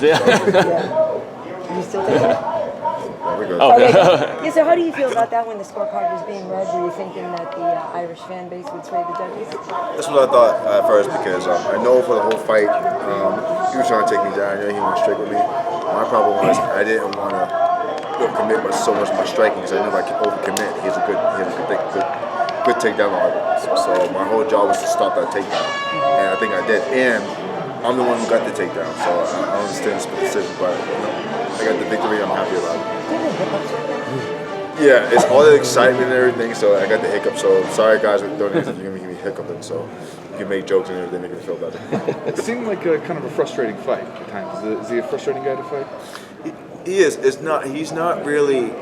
Yeah. You still take it? Okay. Yeah, so how do you feel about that when the scorecard was being read? Were you thinking that the Irish fan base would sway the judges? That's what I thought at first because I know for the whole fight he was trying to take me down. I knew he went straight with me. My problem was I didn't want to commit so much of my striking because I knew if I could overcommit, he has a good takedown arm. So my whole job was to stop that takedown, and I think I did. And I'm the one who got the takedown, so I understand the decision, but I got the victory. I'm happy about it. Yeah, it's all the excitement and everything, so I got the hiccup. So sorry guys, don't need to give me hiccuping, so you can make jokes and everything, make me feel better. It seemed like a kind of a frustrating fight at times. Is he a frustrating guy to fight? He is. It's not. He's not really.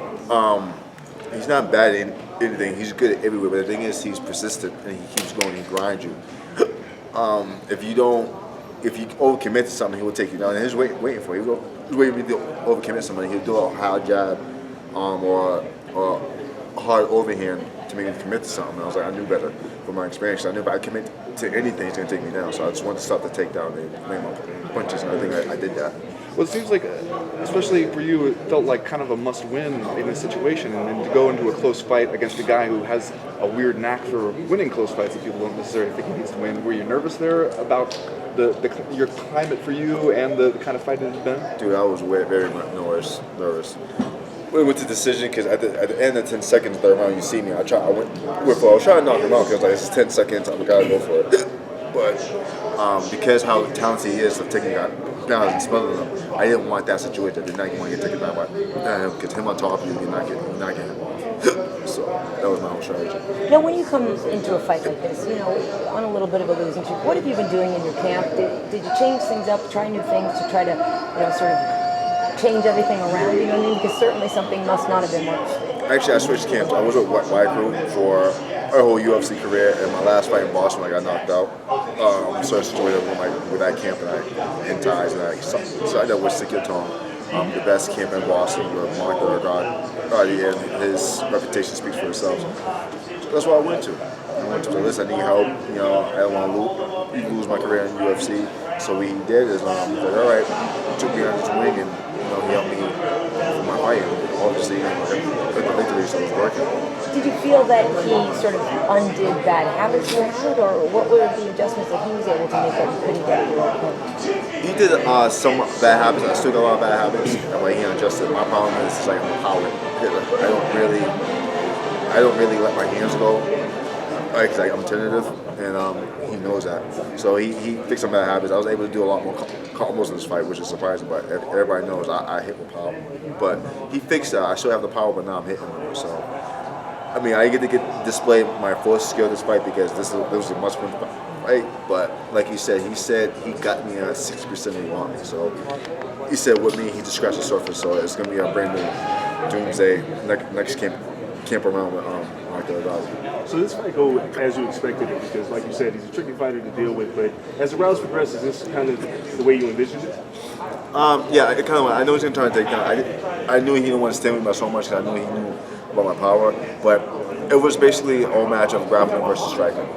He's not bad in anything. He's good at everywhere. But the thing is, he's persistent and he keeps going and grinds you. If you overcommit to something, he will take you down. And he's waiting for you. He's waiting for you to overcommit somebody. He'll do a high jab, or a hard overhand to make me commit to something. And I was like, I knew better from my experience. I knew if I commit to anything, he's gonna take me down. So I just wanted to stop the takedown and make my punches. And I think I did that. Well, it seems like, especially for you, it felt like kind of a must-win in this situation, and then to go into a close fight against a guy who has a weird knack for winning close fights that people don't necessarily think he needs to win. Were you nervous there about your climate for you and the kind of fight it had been? Dude, I was very much nervous. With the decision, because at the end of 10 seconds, third round, you see me. I was trying to knock him out because like it's 10 seconds. I'm gotta go for it. But because how talented he is of taking guys down and smothering them, I didn't want that situation. I did not want to get taken down by him because him on top of you, you're not getting him off. So that was my whole strategy. Now, when you come into a fight like this, on a little bit of a losing streak, what have you been doing in your camp? Did you change things up, try new things to try to, sort of change everything around, you know what I mean? Because certainly something must not have been worked. Actually, I switched camps. I was with White Crew for our whole UFC career, and my last fight in Boston, I got knocked out. So I situated with that camp, and I in ties, and so I dealt with Sikyo Tong, the best camp in Boston, with Mark Argard, and his reputation speaks for itself. So that's what I went to. So listen, I need help. I don't want to lose my career in UFC. So what he did is, he said, all right, he took me under his wing, and he helped me for my fight. Obviously, I got the victory, so it was working. Did you feel that he sort of undid bad habits you had, or what were the adjustments that he was able to make that you couldn't get your opponent? He did some bad habits. I still got a lot of bad habits, and when he adjusted, my problem is like I'm a power hitter. I don't really let my hands go. Because I'm tentative, and he knows that. So he fixed some bad habits. I was able to do a lot more combos in this fight, which is surprising, but everybody knows I hit with power. But he fixed that. I still have the power, but now I'm hitting more. So, I get to display my full skill this fight because this was a must-win fight. But like he said he got me at 60% of the want. So he said with me, he just scratched the surface. So it's going to be a brand new doomsday next camp around with So this might go as you expected it because, like you said, he's a tricky fighter to deal with. But as the rounds progress, is this kind of the way you envisioned it? Yeah, it kind of. I know he's gonna try to take down. I knew he didn't want to stand with me so much because I knew he knew about my power. But it was basically a whole match of grappling versus striking.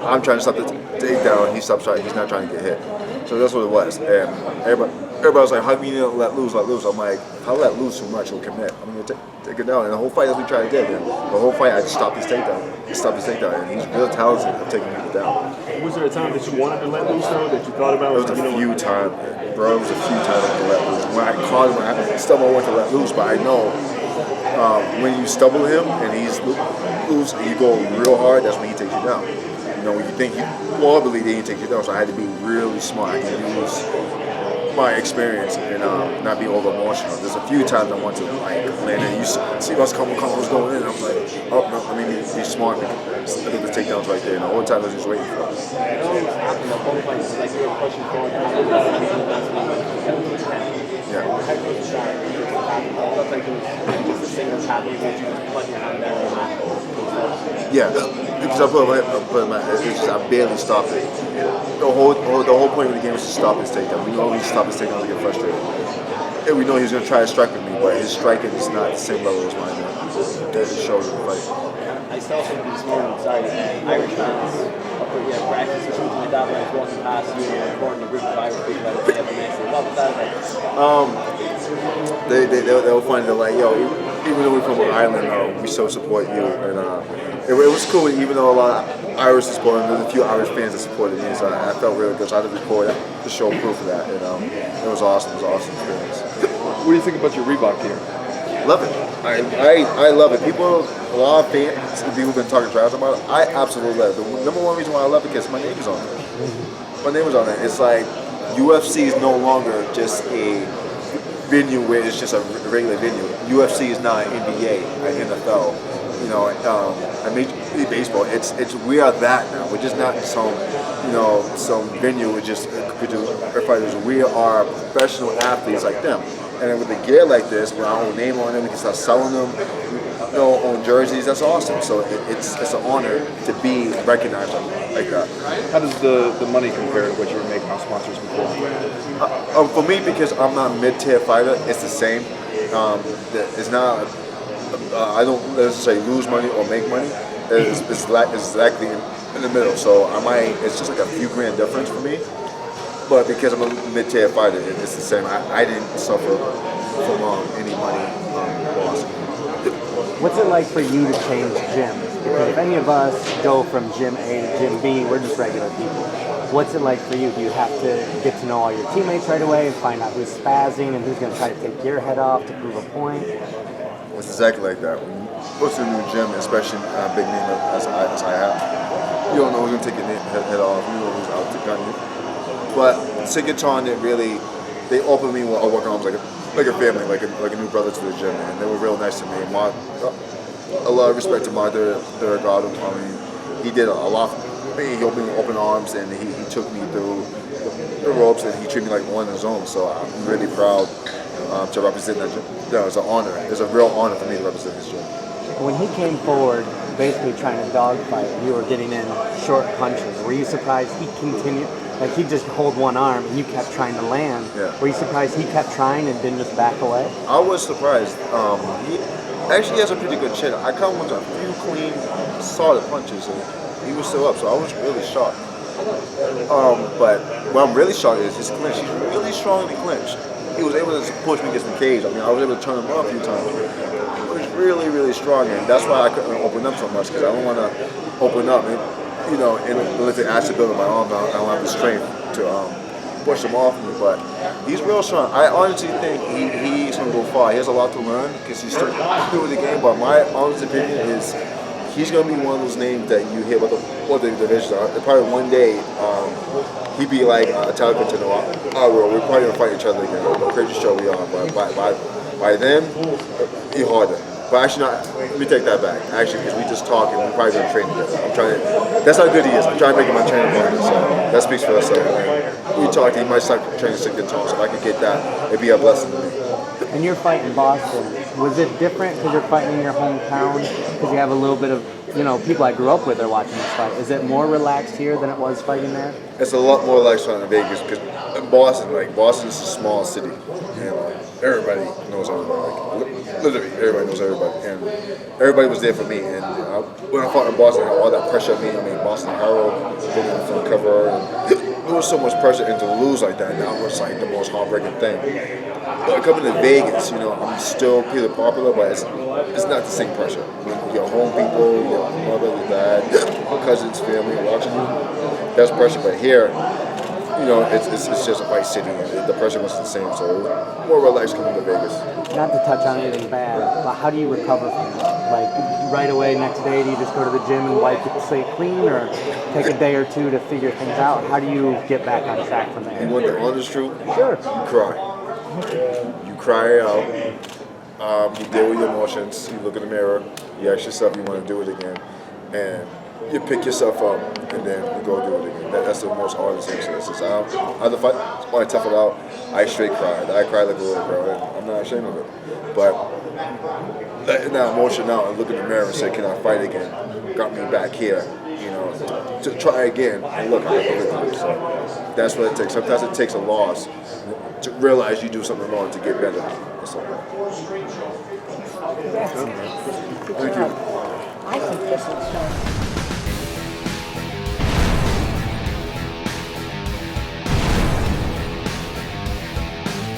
I'm trying to stop the takedown. He stops striking. He's not trying to get hit. So that's what it was. And everybody was like, "How come you didn't let loose? I'm like, if I let loose too much, he'll commit. I'm gonna take it down." And the whole fight, that's what we tried to get. The whole fight, I just stopped his takedown. And he's real talented at taking people down. Was there a time that you wanted to let loose, though, that you thought about? It was a few times, bro. It was a few times I wanted to let loose. When I caught him, I still wanted to let loose, but I know when you stubble him and he's loose and you go real hard, that's when he takes you down. When you think he wobbly, then he takes you down. So I had to be really smart. I can use my experience and not be over emotional. There's a few times I want to land and you see us combos going in. I'm like, oh no, let me be smart. Look at the takedowns right there. And the whole time I was just waiting for it. Yeah, because I barely stopped it. The whole point of the game was to stop his takedown. We know he stopped his takedown to get frustrated. And we know he was going to try to strike with me, but his striking is not the same level as mine. That shows in the fight. myself thinking this morning, sorry, Irish fans up at breakfast or something like that when I was walking past you and recording a group of Irish people at the next day. What was that like? They'll find it like, yo, even though we're from Ireland, we still support you. And it was cool, even though a lot of Irish supported, there's a few Irish fans that supported me, so I felt really good. So I had to record to show proof of that. It was awesome. It was an awesome experience. What do you think about your Reebok gear? Love it. I love it. People, a lot of fans, people have been talking trash about it. I absolutely love it. The number one reason why I love it is because my name is on it. My name is on it. It's like UFC is no longer just a venue where it's just a regular venue. UFC is not NBA, NFL. I mean baseball. It's we are that now. We're just not some venue with just fighters. We are professional athletes like them. And then with a gear like this, with our own name on it, we can start selling them, on jerseys. That's awesome. So it's an honor to be recognized like that. How does the money compare to what you were making on sponsors before? For me, because I'm not a mid-tier fighter, it's the same. It's not. I don't necessarily lose money or make money. It's exactly in the middle. So it's just like a few grand difference for me. But because I'm a mid-tier fighter, it's the same. I didn't suffer from any money loss. What's it like for you to change gyms? Because if any of us go from gym A to gym B, we're just regular people. What's it like for you? Do you have to get to know all your teammates right away and find out who's spazzing and who's going to try to take your head off to prove a point? It's exactly like that. When you go to a new gym, especially a big name as I have, you don't know who's going to take your head off. You don't know who's out to gun you. But Sigaton, they opened me with open arms like a family, like a new brother to the gym, and they were real nice to me. A lot of respect to my Delgado. I mean, he did a lot for me. He opened me with open arms, and he took me through the ropes, and he treated me like one of his own. So I'm really proud to represent that gym. It's an honor. It's a real honor for me to represent this gym. When he came forward, basically trying to dogfight, you were getting in short punches. Were you surprised he continued? Like he'd just hold one arm and you kept trying to land. Yeah. Were you surprised he kept trying and didn't just back away? I was surprised. He actually has a pretty good chin. I caught him with a few clean, solid punches and he was still up, so I was really shocked. But what I'm really shocked is his clinch. He's really strongly clinched. He was able to push me against the cage. I mean, I was able to turn him off a few times. It was really, really strong, and that's why I couldn't open up so much, because I don't want to open up. And if it actually build my arm, I don't have the strength to push him off me. But he's real strong. I honestly think he's going to go far. He has a lot to learn because he's still new with the game. But my honest opinion is he's going to be one of those names that you hear what the divisions are. Probably one day he'd be like a title contender. We're probably going to fight each other again. The crazy show we are. But by then, he's harder. But actually, let me take that back. Actually, because we just talk and we're probably going to train together. That's how good he is. I'm trying to make him my training partner. So that speaks for itself. We talked, he might start training 6 guitar. So if I could get that, it'd be a blessing to me. And you're fighting in Boston. Was it different because you're fighting in your hometown? Because you have a little bit of, people I grew up with are watching this fight. Is it more relaxed here than it was fighting there? It's a lot more relaxed fighting in Vegas because in Boston, Boston is a small city. And everybody knows everybody. Literally, everybody knows everybody. And everybody was there for me. And when I fought in Boston, I had all that pressure on me. I mean, Boston Herald, from cover. And there was so much pressure, and to lose like that now was like the most heartbreaking thing. But coming to Vegas, I'm still pretty popular, but it's not the same pressure. Your home people, your mother, your dad, your cousins, family watching you, that's pressure. But here, it's just a fight city, and the pressure wasn't the same, so it was more relaxed coming to Vegas. Not to touch on anything bad, but how do you recover from that? Like, right away, next day, do you just go to the gym and wipe the slate clean, or take a day or two to figure things out? How do you get back on track from there? You want the honest truth? Sure. You cry. You cry out. You deal with your emotions. You look in the mirror. You ask yourself you want to do it again. And you pick yourself up, and then you go do it again. That's the most hardest thing. So I had to fight. When I tough it out, I straight cried. I cried like a little girl, and I'm not ashamed of it. But letting that emotion out and look in the mirror and say, can I fight again? Got me back here, to try again. And look, I can do it. So that's what it takes. Sometimes it takes a loss to realize you do something wrong to get better. So. Thank you. I think this is